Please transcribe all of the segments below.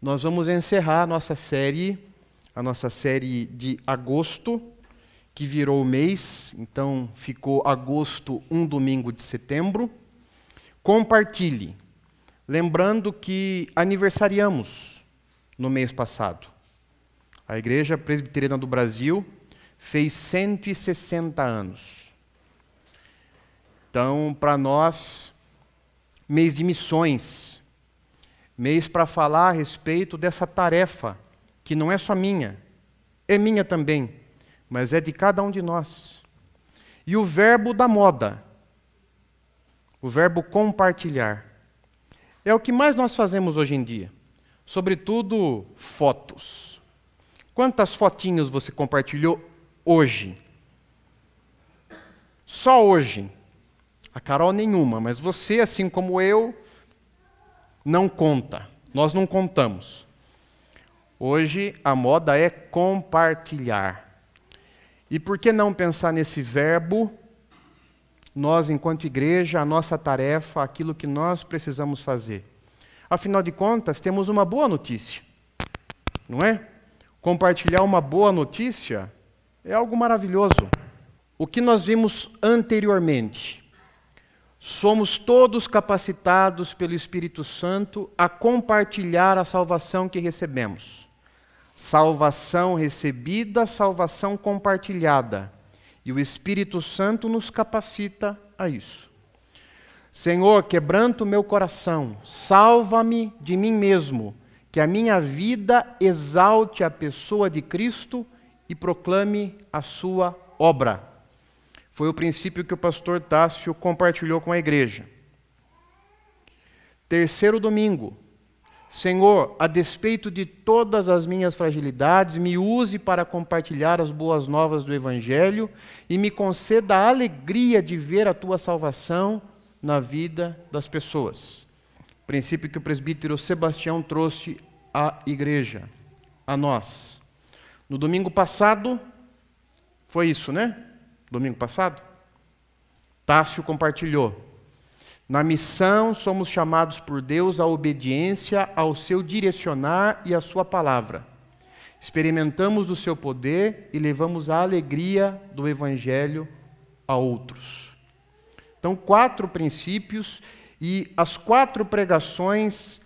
Nós vamos encerrar a nossa série de agosto, que virou o mês, então ficou agosto, um domingo de setembro. Compartilhe, lembrando que aniversariamos no mês passado. A Igreja Presbiteriana do Brasil fez 160 anos. Então, para nós, mês de missões, mês para falar a respeito dessa tarefa, que não é só minha, é minha também, mas é de cada um de nós. E o verbo da moda, o verbo compartilhar, é o que mais nós fazemos hoje em dia, sobretudo fotos. Quantas fotinhos você compartilhou hoje? Só hoje. A Carol nenhuma, mas você, assim como eu, não conta. Nós não contamos. Hoje a moda é compartilhar. E por que não pensar nesse verbo? Nós, enquanto igreja, a nossa tarefa, aquilo que nós precisamos fazer. Afinal de contas, temos uma boa notícia, não é? Compartilhar uma boa notícia é algo maravilhoso. O que nós vimos anteriormente? Somos todos capacitados pelo Espírito Santo a compartilhar a salvação que recebemos. Salvação recebida, salvação compartilhada. E o Espírito Santo nos capacita a isso. Senhor, quebranta o meu coração, salva-me de mim mesmo, que a minha vida exalte a pessoa de Cristo e proclame a sua obra. Foi o princípio que o pastor Tássio compartilhou com a igreja. Terceiro domingo. Senhor, a despeito de todas as minhas fragilidades, me use para compartilhar as boas novas do Evangelho e me conceda a alegria de ver a tua salvação na vida das pessoas. Princípio que o presbítero Sebastião trouxe à igreja, a nós. No domingo passado, foi isso, né? Domingo passado, Tássio compartilhou. Na missão, somos chamados por Deus à obediência ao seu direcionar e à sua palavra. Experimentamos do seu poder e levamos a alegria do Evangelho a outros. Então, 4 princípios e as 4 pregações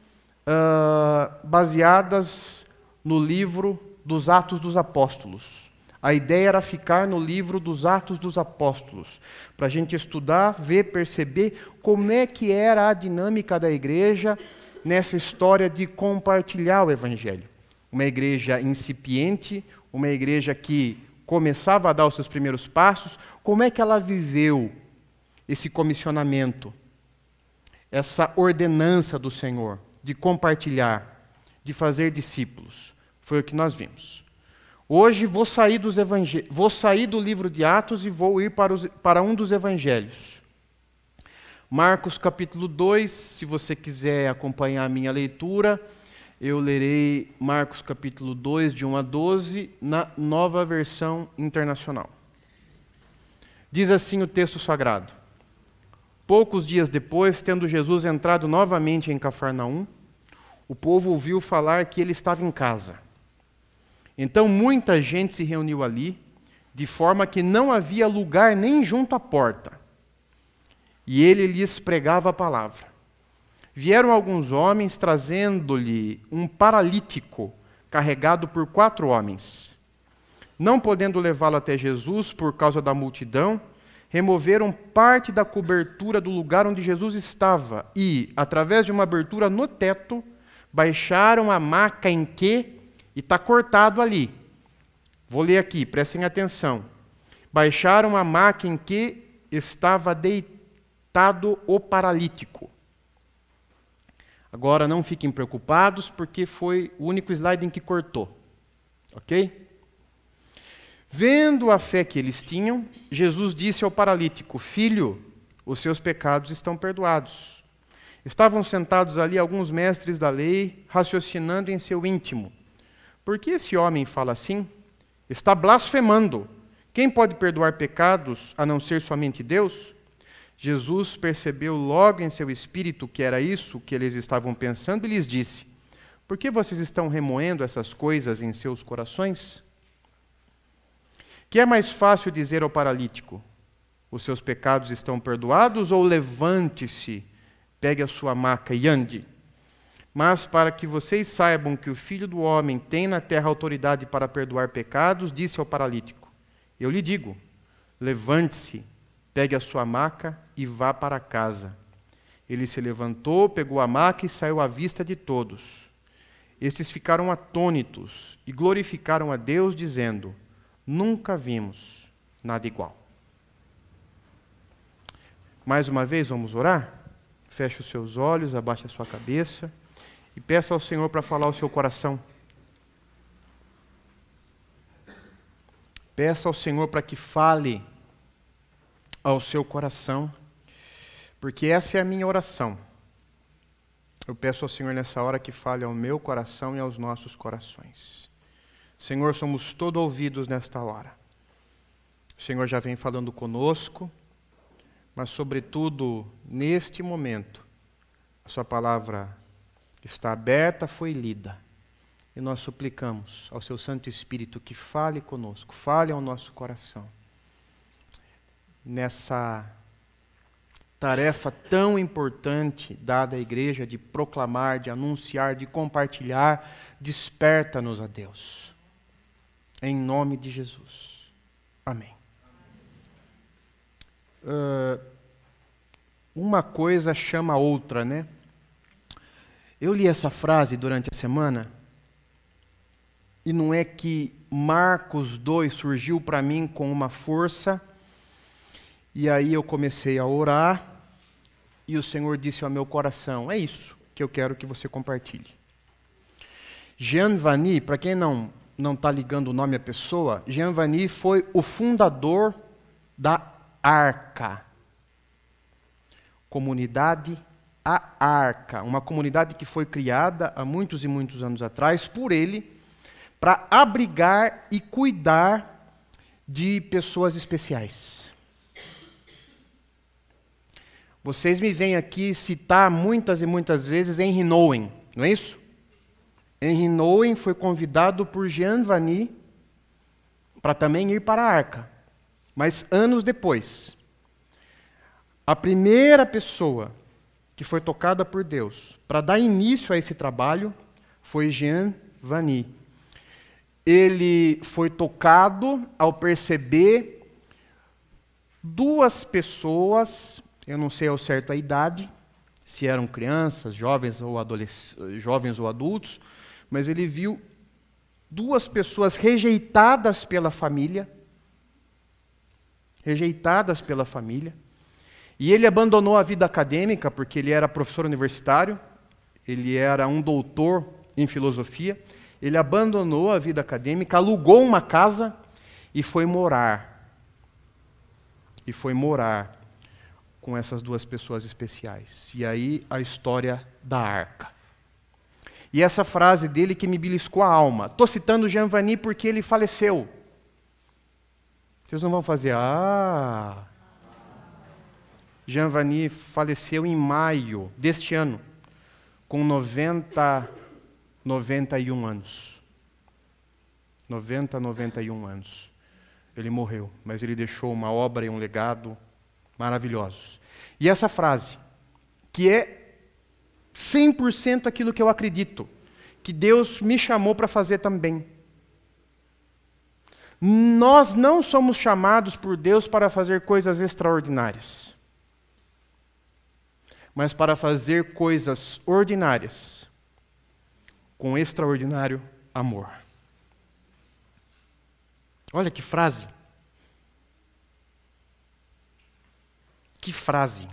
baseadas no livro dos Atos dos Apóstolos. A ideia era ficar no livro dos Atos dos Apóstolos, para a gente estudar, ver, perceber como é que era a dinâmica da igreja nessa história de compartilhar o Evangelho. Uma igreja incipiente, uma igreja que começava a dar os seus primeiros passos, como é que ela viveu esse comissionamento, essa ordenança do Senhor de compartilhar, de fazer discípulos. Foi o que nós vimos. Hoje vou sair do livro de Atos e vou ir para um dos evangelhos. Marcos capítulo 2, se você quiser acompanhar a minha leitura, eu lerei Marcos capítulo 2, de 1 a 12, na Nova Versão Internacional. Diz assim o texto sagrado. Poucos dias depois, tendo Jesus entrado novamente em Cafarnaum, o povo ouviu falar que ele estava em casa. Então muita gente se reuniu ali, de forma que não havia lugar nem junto à porta. E ele lhes pregava a palavra. Vieram alguns homens trazendo-lhe um paralítico, carregado por 4 homens. Não podendo levá-lo até Jesus por causa da multidão, removeram parte da cobertura do lugar onde Jesus estava e, através de uma abertura no teto, baixaram a maca em que... E está cortado ali. Vou ler aqui, prestem atenção. Baixaram a maca em que estava deitado o paralítico. Agora não fiquem preocupados, porque foi o único slide em que cortou. Ok? Vendo a fé que eles tinham, Jesus disse ao paralítico: Filho, os seus pecados estão perdoados. Estavam sentados ali alguns mestres da lei, raciocinando em seu íntimo. Por que esse homem fala assim? Está blasfemando. Quem pode perdoar pecados a não ser somente Deus? Jesus percebeu logo em seu espírito que era isso que eles estavam pensando e lhes disse: Por que vocês estão remoendo essas coisas em seus corações? Que é mais fácil dizer ao paralítico: os seus pecados estão perdoados, ou levante-se, pegue a sua maca e ande? Mas para que vocês saibam que o Filho do Homem tem na terra autoridade para perdoar pecados, disse ao paralítico: eu lhe digo, levante-se, pegue a sua maca e vá para casa. Ele se levantou, pegou a maca e saiu à vista de todos. Estes ficaram atônitos e glorificaram a Deus, dizendo: nunca vimos nada igual. Mais uma vez, vamos orar? Feche os seus olhos, abaixe a sua cabeça e peça ao Senhor para falar ao seu coração. Peça ao Senhor para que fale ao seu coração, porque essa é a minha oração. Eu peço ao Senhor nessa hora que fale ao meu coração e aos nossos corações. Senhor, somos todo ouvidos nesta hora. O Senhor já vem falando conosco, mas sobretudo neste momento, a sua palavra está aberta, foi lida. E nós suplicamos ao seu Santo Espírito que fale conosco, fale ao nosso coração. Nessa tarefa tão importante dada à igreja de proclamar, de anunciar, de compartilhar, desperta-nos a Deus. Em nome de Jesus. Amém. Uma coisa chama a outra, né? Eu li essa frase durante a semana, e não é que Marcos 2 surgiu para mim com uma força, e aí eu comecei a orar, e o Senhor disse ao meu coração: é isso que eu quero que você compartilhe. Jean Vanier, para quem não está ligando o nome à pessoa, Jean Vanier foi o fundador da Arca, comunidade A Arca, uma comunidade que foi criada há muitos e muitos anos atrás por ele, para abrigar e cuidar de pessoas especiais. Vocês me vêm aqui citar muitas e muitas vezes Henry Nouwen, não é isso? Henry Nouwen foi convidado por Jean Vanier para também ir para a Arca, mas anos depois. A primeira pessoa que foi tocada por Deus para dar início a esse trabalho foi Jean Vanier. Ele foi tocado ao perceber duas pessoas, eu não sei ao certo a idade, se eram crianças, jovens ou adultos, mas ele viu duas pessoas rejeitadas pela família, e ele abandonou a vida acadêmica, porque ele era professor universitário, ele era um doutor em filosofia. Ele abandonou a vida acadêmica, alugou uma casa e foi morar. Com essas duas pessoas especiais. E aí a história da Arca. E essa frase dele que me beliscou a alma. Estou citando Jean Vanier porque ele faleceu. Vocês não vão fazer, Jean Vanier faleceu em maio deste ano, com 91 anos. 91 anos. Ele morreu, mas ele deixou uma obra e um legado maravilhosos. E essa frase, que é 100% aquilo que eu acredito, que Deus me chamou para fazer também. Nós não somos chamados por Deus para fazer coisas extraordinárias, mas para fazer coisas ordinárias com extraordinário amor. Olha que frase. Que frase.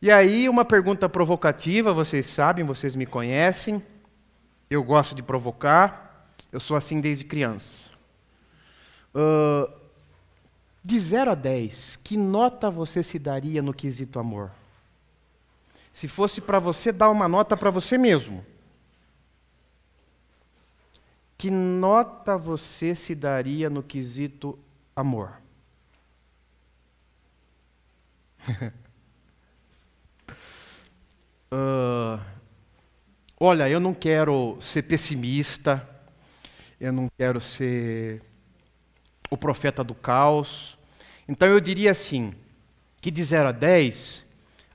E aí, uma pergunta provocativa, vocês sabem, vocês me conhecem, eu gosto de provocar, eu sou assim desde criança. De 0 a 10, que nota você se daria no quesito amor? Se fosse para você dar uma nota para você mesmo, que nota você se daria no quesito amor? Olha, eu não quero ser pessimista, eu não quero ser o profeta do caos. Então eu diria assim, que de 0 a 10,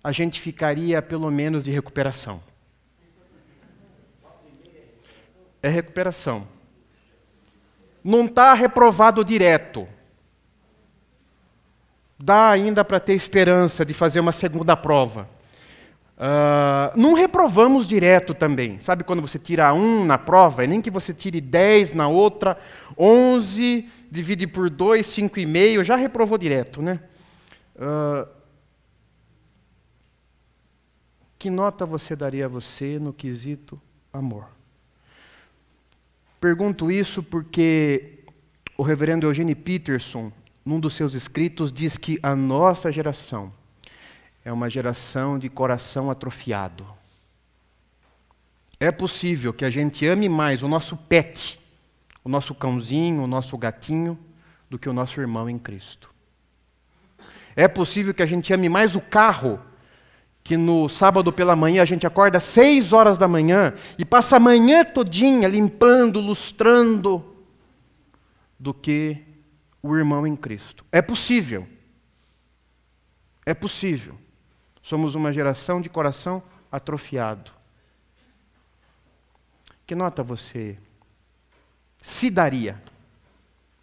a gente ficaria pelo menos de recuperação. É recuperação. Não está reprovado direto. Dá ainda para ter esperança de fazer uma segunda prova. Não reprovamos direto também. Sabe quando você tira 1 na prova, e nem que você tire 10 na outra, 11, divide por 2, 5,5, já reprovou direto, né? Que nota você daria a você no quesito amor? Pergunto isso porque o reverendo Eugene Peterson, num dos seus escritos, diz que a nossa geração é uma geração de coração atrofiado. É possível que a gente ame mais o nosso pet, o nosso cãozinho, o nosso gatinho, do que o nosso irmão em Cristo. É possível que a gente ame mais o carro, que no sábado pela manhã a gente acorda às 6 horas da manhã e passa a manhã todinha limpando, lustrando, do que o irmão em Cristo. É possível. É possível. Somos uma geração de coração atrofiado. Que nota você se daria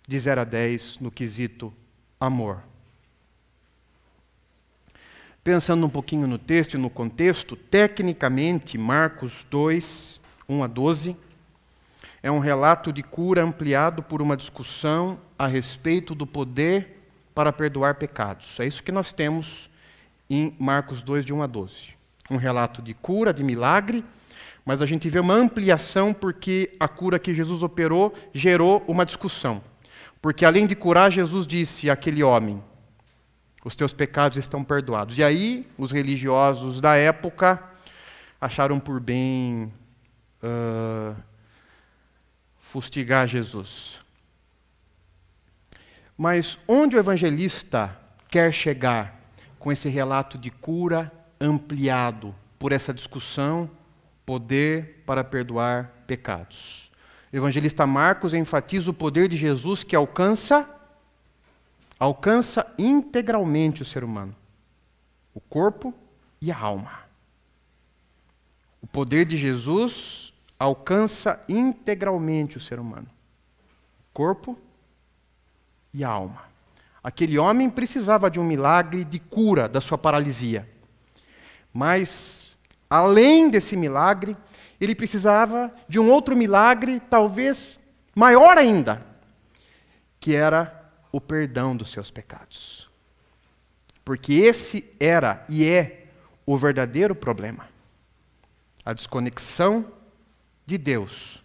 de 0 a 10 no quesito amor? Pensando um pouquinho no texto e no contexto, tecnicamente, Marcos 2, 1 a 12, é um relato de cura ampliado por uma discussão a respeito do poder para perdoar pecados. É isso que nós temos em Marcos 2, de 1 a 12. Um relato de cura, de milagre, mas a gente vê uma ampliação porque a cura que Jesus operou gerou uma discussão. Porque além de curar, Jesus disse àquele homem: os teus pecados estão perdoados. E aí, os religiosos da época acharam por bem fustigar Jesus. Mas onde o evangelista quer chegar com esse relato de cura ampliado por essa discussão, poder para perdoar pecados? O evangelista Marcos enfatiza o poder de Jesus que alcança integralmente o ser humano, o corpo e a alma. O poder de Jesus alcança integralmente o ser humano, corpo e a alma. Aquele homem precisava de um milagre de cura da sua paralisia. Mas, além desse milagre, ele precisava de um outro milagre, talvez maior ainda, que era o perdão dos seus pecados. Porque esse era e é o verdadeiro problema. A desconexão de Deus,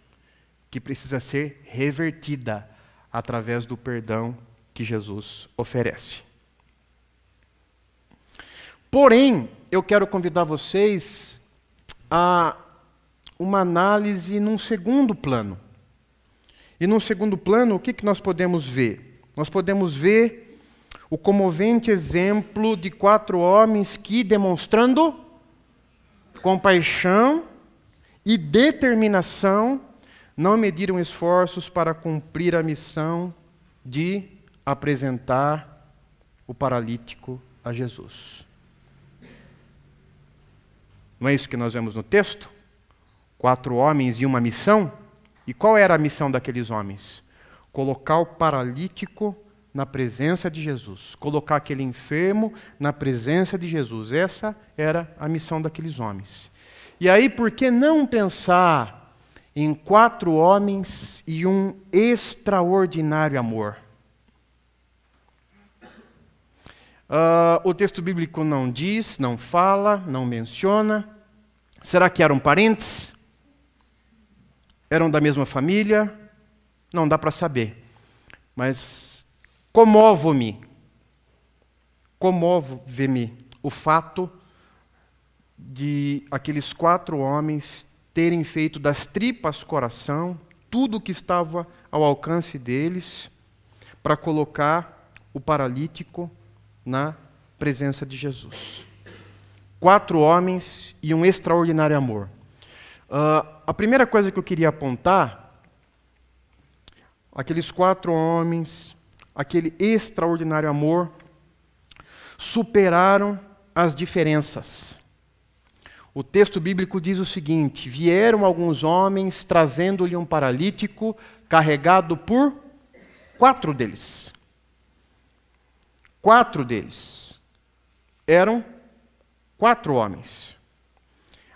que precisa ser revertida através do perdão que Jesus oferece. Porém, eu quero convidar vocês a uma análise num segundo plano. E num segundo plano, o que nós podemos ver? Nós podemos ver o comovente exemplo de 4 homens que, demonstrando compaixão e determinação, não mediram esforços para cumprir a missão de apresentar o paralítico a Jesus. Não é isso que nós vemos no texto? 4 homens e uma missão? E qual era a missão daqueles homens? Colocar o paralítico na presença de Jesus. Colocar aquele enfermo na presença de Jesus. Essa era a missão daqueles homens. E aí, por que não pensar em 4 homens e um extraordinário amor? O texto bíblico não diz, não fala, não menciona. Será que eram parentes? Eram da mesma família? Não dá para saber. Mas comove-me o fato de aqueles 4 homens terem feito das tripas coração tudo o que estava ao alcance deles para colocar o paralítico na presença de Jesus. 4 homens e um extraordinário amor. A primeira coisa que eu queria apontar, aqueles 4 homens, aquele extraordinário amor, superaram as diferenças. O texto bíblico diz o seguinte: vieram alguns homens trazendo-lhe um paralítico carregado por 4 deles. 4 deles. Eram 4 homens.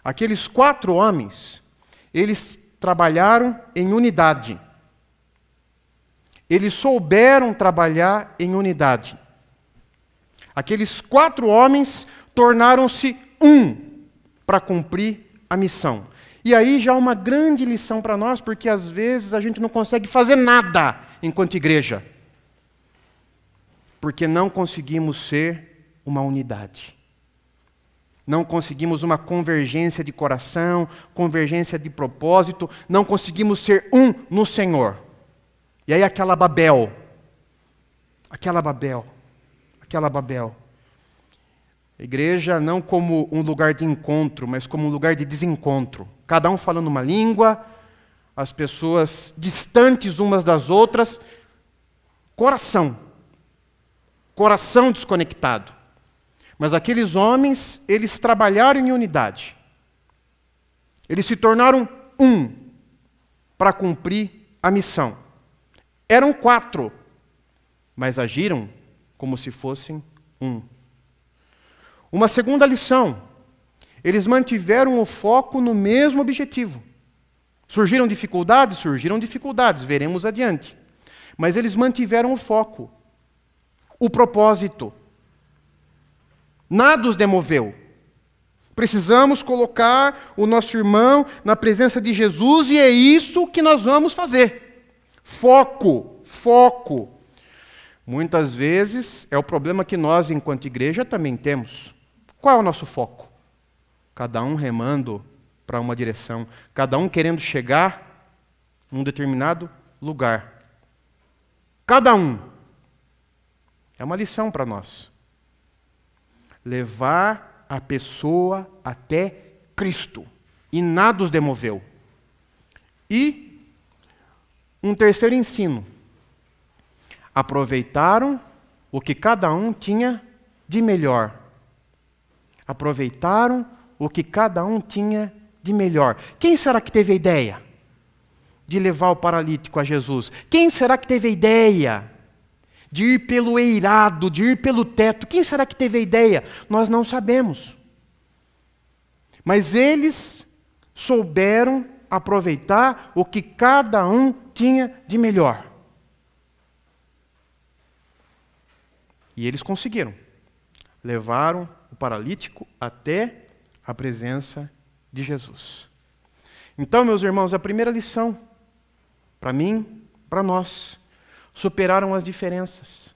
Aqueles 4 homens, eles trabalharam em unidade. Eles souberam trabalhar em unidade. Aqueles 4 homens tornaram-se para cumprir a missão. E aí já uma grande lição para nós, porque às vezes a gente não consegue fazer nada enquanto igreja. Porque não conseguimos ser uma unidade. Não conseguimos uma convergência de coração, convergência de propósito, não conseguimos ser no Senhor. E aí aquela Babel. Igreja não como um lugar de encontro, mas como um lugar de desencontro. Cada um falando uma língua, as pessoas distantes umas das outras. Coração desconectado. Mas aqueles homens, eles trabalharam em unidade. Eles se tornaram para cumprir a missão. Eram 4, mas agiram como se fossem Uma segunda lição: eles mantiveram o foco no mesmo objetivo. Surgiram dificuldades, veremos adiante. Mas eles mantiveram o foco, o propósito. Nada os demoveu. Precisamos colocar o nosso irmão na presença de Jesus e é isso que nós vamos fazer. Foco. Muitas vezes é o problema que nós, enquanto igreja, também temos. Qual é o nosso foco? Cada um remando para uma direção, cada um querendo chegar num determinado lugar. Cada um. É uma lição para nós. Levar a pessoa até Cristo. E nada os demoveu. E um terceiro ensino. Aproveitaram o que cada um tinha de melhor. Quem será que teve a ideia de levar o paralítico a Jesus? Quem será que teve a ideia de ir pelo eirado, de ir pelo teto? Quem será que teve a ideia? Nós não sabemos. Mas eles souberam aproveitar o que cada um tinha de melhor. E eles conseguiram. Levaram o paralítico até a presença de Jesus. Então, meus irmãos, a primeira lição, para mim, para nós, superaram as diferenças.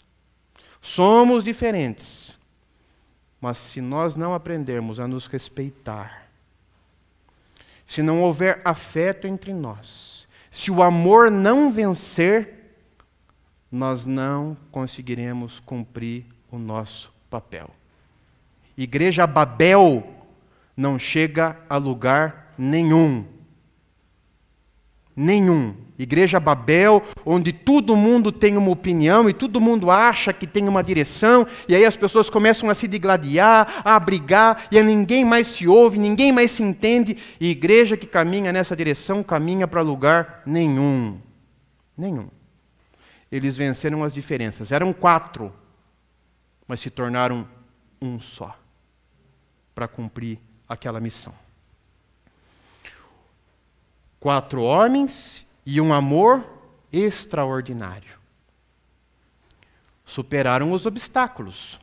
Somos diferentes, mas se nós não aprendermos a nos respeitar, se não houver afeto entre nós, se o amor não vencer, nós não conseguiremos cumprir o nosso papel. Igreja Babel não chega a lugar nenhum. Igreja Babel, onde todo mundo tem uma opinião e todo mundo acha que tem uma direção, e aí as pessoas começam a se digladiar, a brigar, e aí ninguém mais se ouve, ninguém mais se entende. E igreja que caminha nessa direção, caminha para lugar nenhum. Eles venceram as diferenças. Eram 4, mas se tornaram um só, para cumprir aquela missão. 4 homens e um amor extraordinário. Superaram os obstáculos.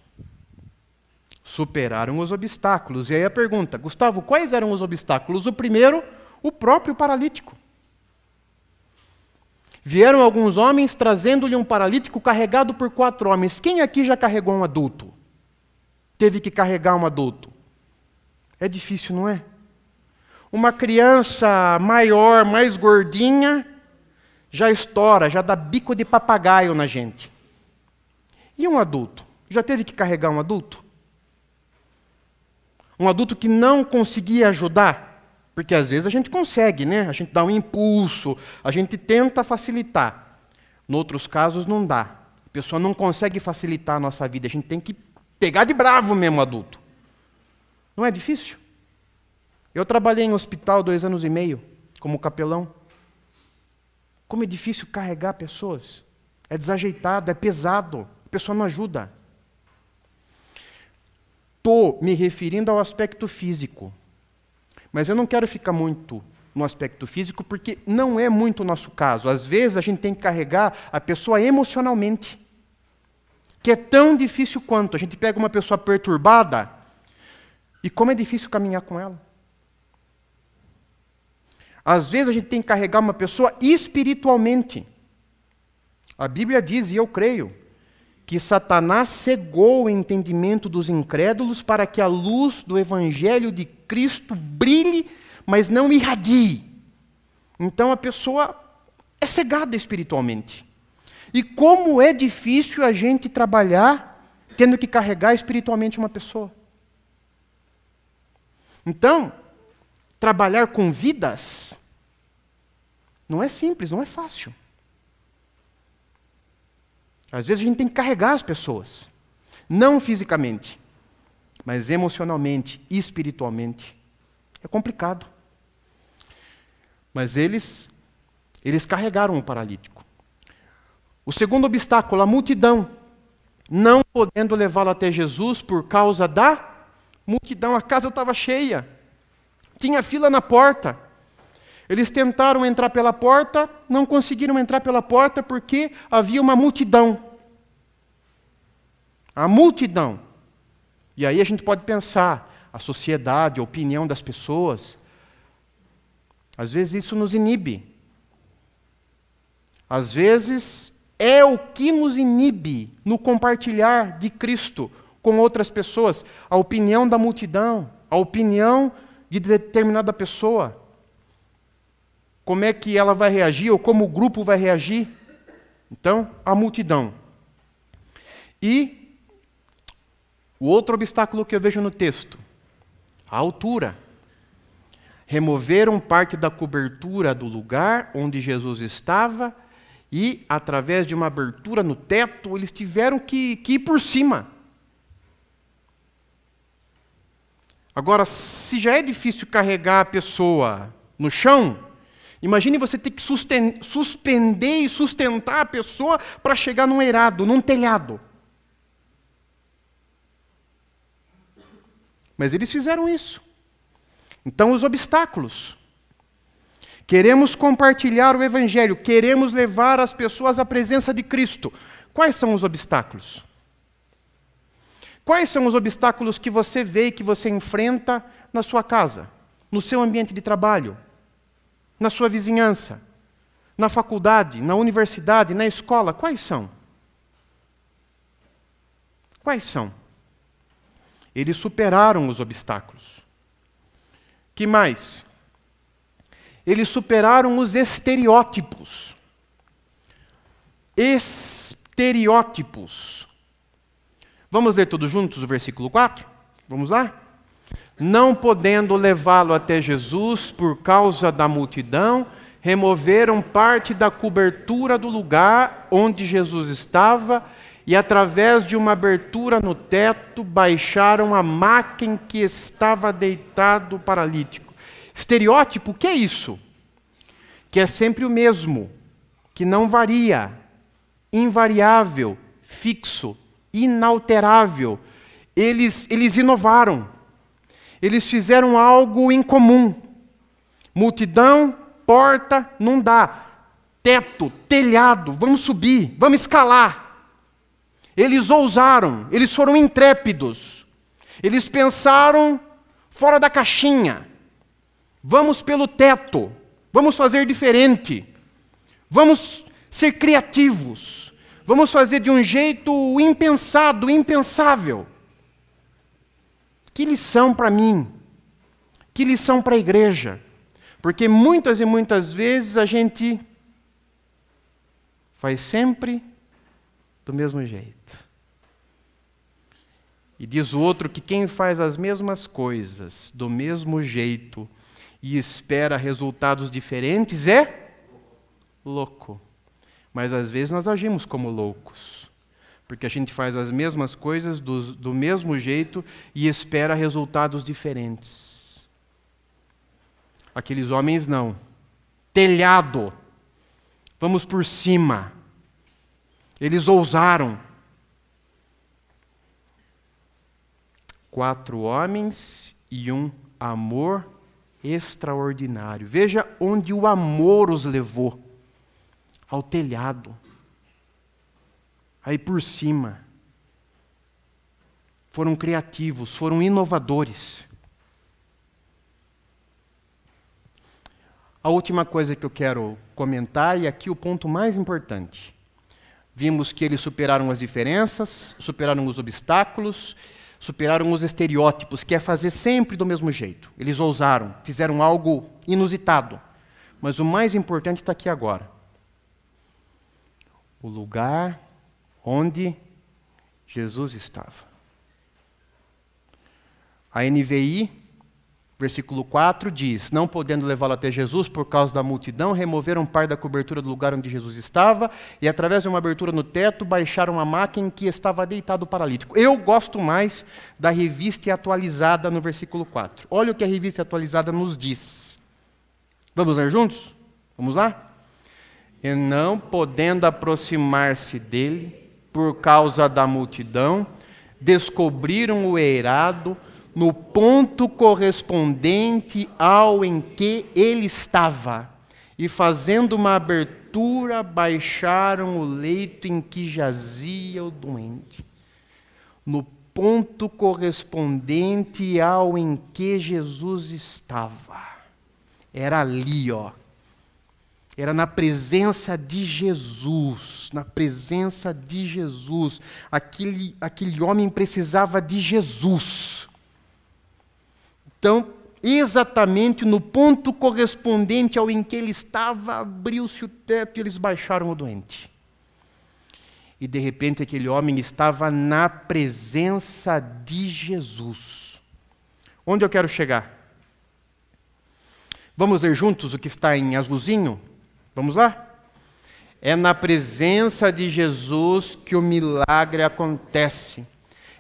E aí a pergunta: Gustavo, quais eram os obstáculos? O primeiro, o próprio paralítico. Vieram alguns homens trazendo-lhe um paralítico carregado por 4 homens. Quem aqui já carregou um adulto? Teve que carregar um adulto? É difícil, não é? Uma criança maior, mais gordinha, já estoura, já dá bico de papagaio na gente. E um adulto? Já teve que carregar um adulto? Um adulto que não conseguia ajudar? Porque às vezes a gente consegue, né? A gente dá um impulso, a gente tenta facilitar. Em outros casos não dá. A pessoa não consegue facilitar a nossa vida. A gente tem que pegar de bravo mesmo, adulto. Não é difícil? Eu trabalhei em hospital 2 anos e meio, como capelão. Como é difícil carregar pessoas. É desajeitado, é pesado. A pessoa não ajuda. Estou me referindo ao aspecto físico. Mas eu não quero ficar muito no aspecto físico, porque não é muito o nosso caso. Às vezes a gente tem que carregar a pessoa emocionalmente, que é tão difícil quanto. A gente pega uma pessoa perturbada, e como é difícil caminhar com ela. Às vezes a gente tem que carregar uma pessoa espiritualmente. A Bíblia diz, e eu creio, que Satanás cegou o entendimento dos incrédulos para que a luz do Evangelho de Cristo brilhe, mas não irradie. Então a pessoa é cegada espiritualmente. E como é difícil a gente trabalhar tendo que carregar espiritualmente uma pessoa. Então, trabalhar com vidas não é simples, não é fácil. Às vezes a gente tem que carregar as pessoas, não fisicamente, mas emocionalmente, espiritualmente. É complicado. Mas eles carregaram o paralítico. O segundo obstáculo, a multidão, não podendo levá-lo até Jesus por causa da multidão. A casa estava cheia, tinha fila na porta. Eles tentaram entrar pela porta, não conseguiram entrar pela porta porque havia uma multidão. A multidão. E aí a gente pode pensar, a sociedade, a opinião das pessoas. Às vezes isso nos inibe. Às vezes é o que nos inibe no compartilhar de Cristo com outras pessoas. A opinião da multidão, a opinião de determinada pessoa. Como é que ela vai reagir, ou como o grupo vai reagir. Então, a multidão. E o outro obstáculo que eu vejo no texto, a altura. Removeram parte da cobertura do lugar onde Jesus estava e, através de uma abertura no teto, eles tiveram que ir por cima. Agora, se já é difícil carregar a pessoa no chão, imagine você ter que suspender e sustentar a pessoa para chegar num eirado, num telhado. Mas eles fizeram isso. Então, os obstáculos. Queremos compartilhar o Evangelho, queremos levar as pessoas à presença de Cristo. Quais são os obstáculos? Quais são os obstáculos que você vê e que você enfrenta na sua casa, no seu ambiente de trabalho, na sua vizinhança, na faculdade, na universidade, na escola? Quais são? Quais são? Eles superaram os obstáculos. Que mais? Eles superaram os estereótipos. Estereótipos. Vamos ler todos juntos o versículo 4? Vamos lá? Não podendo levá-lo até Jesus por causa da multidão, removeram parte da cobertura do lugar onde Jesus estava e, através de uma abertura no teto, baixaram a maca em que estava deitado o paralítico. Estereótipo, o que é isso? Que é sempre o mesmo, que não varia, invariável, fixo, inalterável. Eles inovaram. Eles fizeram algo incomum. Multidão, porta, não dá. Teto, telhado, vamos subir, vamos escalar. Eles ousaram, eles foram intrépidos. Eles pensaram fora da caixinha. Vamos pelo teto, vamos fazer diferente. Vamos ser criativos. Vamos fazer de um jeito impensado, impensável. Que lição para mim. Que lição para a igreja. Porque muitas e muitas vezes a gente faz sempre do mesmo jeito. E diz o outro que quem faz as mesmas coisas do mesmo jeito e espera resultados diferentes é louco. Mas às vezes nós agimos como loucos, porque a gente faz as mesmas coisas do mesmo jeito e espera resultados diferentes. Aqueles homens não. Telhado. Vamos por cima. Eles ousaram. 4 homens e um amor extraordinário. Veja onde o amor os levou. Ao telhado. Aí por cima. Foram criativos, foram inovadores. A última coisa que eu quero comentar, e aqui o ponto mais importante. Vimos que eles superaram as diferenças, superaram os obstáculos, superaram os estereótipos, que é fazer sempre do mesmo jeito. Eles ousaram, fizeram algo inusitado. Mas o mais importante está aqui agora. O lugar onde Jesus estava. A NVI, versículo 4, diz: não podendo levá-lo até Jesus por causa da multidão, removeram parte da cobertura do lugar onde Jesus estava e, através de uma abertura no teto, baixaram a maca em que estava deitado o paralítico. Eu gosto mais da Revista Atualizada no versículo 4. Olha o que a Revista Atualizada nos diz. Vamos ler juntos? Vamos lá? E não podendo aproximar-se dele, por causa da multidão, descobriram o eirado no ponto correspondente ao em que ele estava, e fazendo uma abertura, baixaram o leito em que jazia o doente. No ponto correspondente ao em que Jesus estava. Era ali, ó. Era na presença de Jesus, na presença de Jesus. Aquele homem precisava de Jesus. Então, exatamente no ponto correspondente ao em que ele estava, abriu-se o teto e eles baixaram o doente. E de repente aquele homem estava na presença de Jesus. Onde eu quero chegar? Vamos ler juntos o que está em azulzinho? Vamos lá? É na presença de Jesus que o milagre acontece.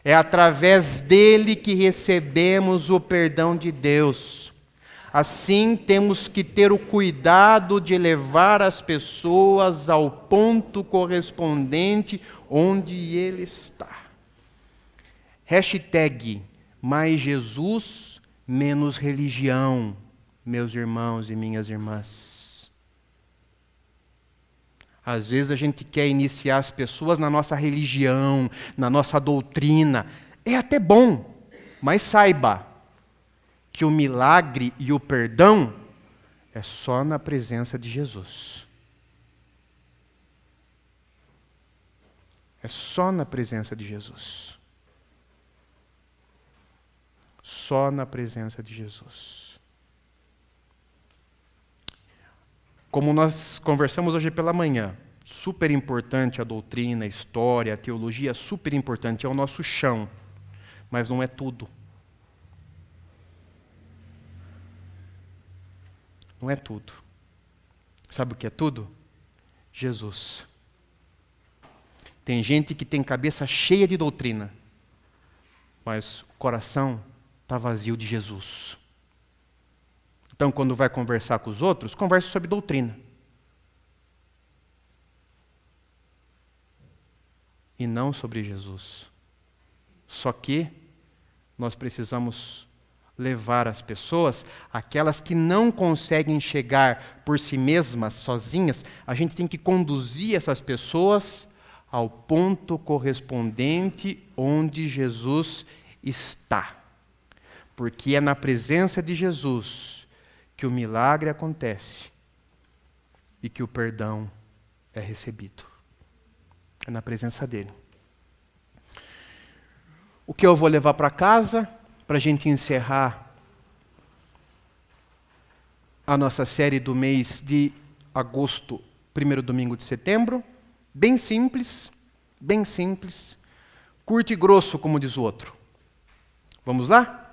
É através dele que recebemos o perdão de Deus. Assim, temos que ter o cuidado de levar as pessoas ao ponto correspondente onde ele está. Hashtag mais Jesus, menos religião, meus irmãos e minhas irmãs. Às vezes a gente quer iniciar as pessoas na nossa religião, na nossa doutrina. É até bom, mas saiba que o milagre e o perdão é só na presença de Jesus. É só na presença de Jesus. Só na presença de Jesus. Como nós conversamos hoje pela manhã, super importante a doutrina, a história, a teologia, super importante, é o nosso chão, mas não é tudo. Não é tudo. Sabe o que é tudo? Jesus. Tem gente que tem cabeça cheia de doutrina, mas o coração está vazio de Jesus. Então, quando vai conversar com os outros, converse sobre doutrina. E não sobre Jesus. Só que nós precisamos levar as pessoas, aquelas que não conseguem chegar por si mesmas, sozinhas, a gente tem que conduzir essas pessoas ao ponto correspondente onde Jesus está. Porque é na presença de Jesus que o milagre acontece e que o perdão é recebido. É na presença dele. O que eu vou levar para casa, para a gente encerrar a nossa série do mês de agosto, primeiro domingo de setembro, bem simples, curto e grosso, como diz o outro. Vamos lá?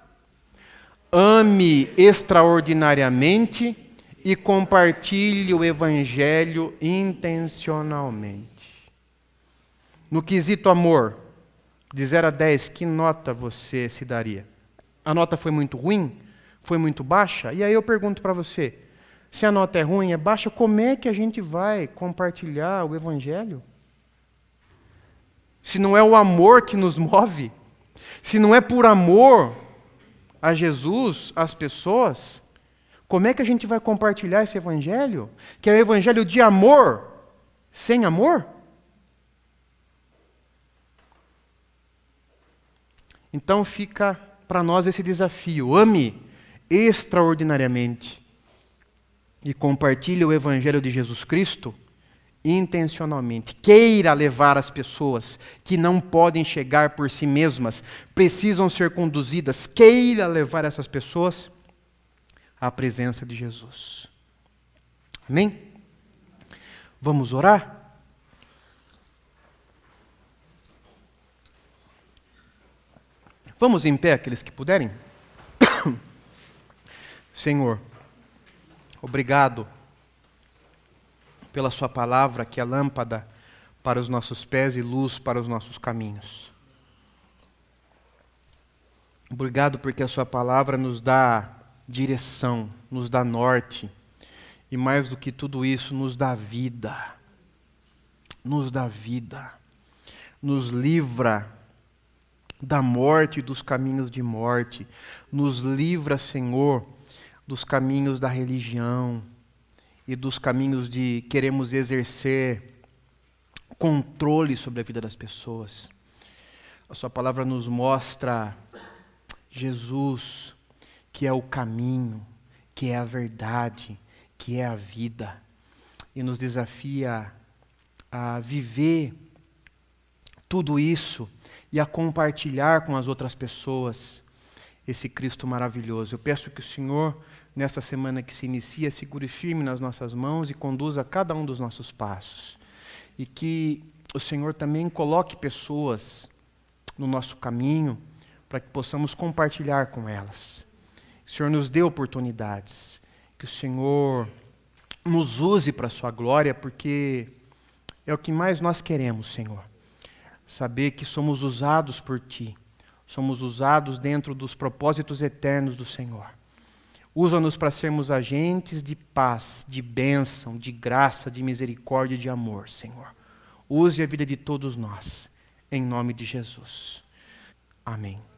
ame extraordinariamente e compartilhe o Evangelho intencionalmente. No quesito amor, de 0 a 10, que nota você se daria? A nota foi muito ruim? Foi muito baixa? E aí eu pergunto para você, se a nota é ruim, é baixa, como é que a gente vai compartilhar o Evangelho? Se não é o amor que nos move, se não é por amor a Jesus, às pessoas, como é que a gente vai compartilhar esse Evangelho? Que é o Evangelho de amor, sem amor? Então fica para nós esse desafio. Ame extraordinariamente e compartilhe o Evangelho de Jesus Cristo intencionalmente. Queira levar as pessoas que não podem chegar por si mesmas, precisam ser conduzidas. Queira levar essas pessoas à presença de Jesus. Amém? Vamos orar? Vamos em pé, aqueles que puderem? Senhor, obrigado pela sua palavra, que é lâmpada para os nossos pés e luz para os nossos caminhos. Obrigado porque a sua palavra nos dá direção, nos dá norte, e mais do que tudo isso, nos dá vida. Nos dá vida. Nos livra da morte e dos caminhos de morte. Nos livra, Senhor, dos caminhos da religião e dos caminhos de queremos exercer controle sobre a vida das pessoas. A sua palavra nos mostra Jesus, que é o caminho, que é a verdade, que é a vida, e nos desafia a viver tudo isso e a compartilhar com as outras pessoas esse Cristo maravilhoso. Eu peço que o Senhor, nessa semana que se inicia, segure firme nas nossas mãos e conduza cada um dos nossos passos. E que o Senhor também coloque pessoas no nosso caminho para que possamos compartilhar com elas. Que o Senhor nos dê oportunidades. Que o Senhor nos use para a sua glória, porque é o que mais nós queremos, Senhor. Saber que somos usados por Ti. Somos usados dentro dos propósitos eternos do Senhor. Usa-nos para sermos agentes de paz, de bênção, de graça, de misericórdia e de amor, Senhor. Use a vida de todos nós, em nome de Jesus. Amém.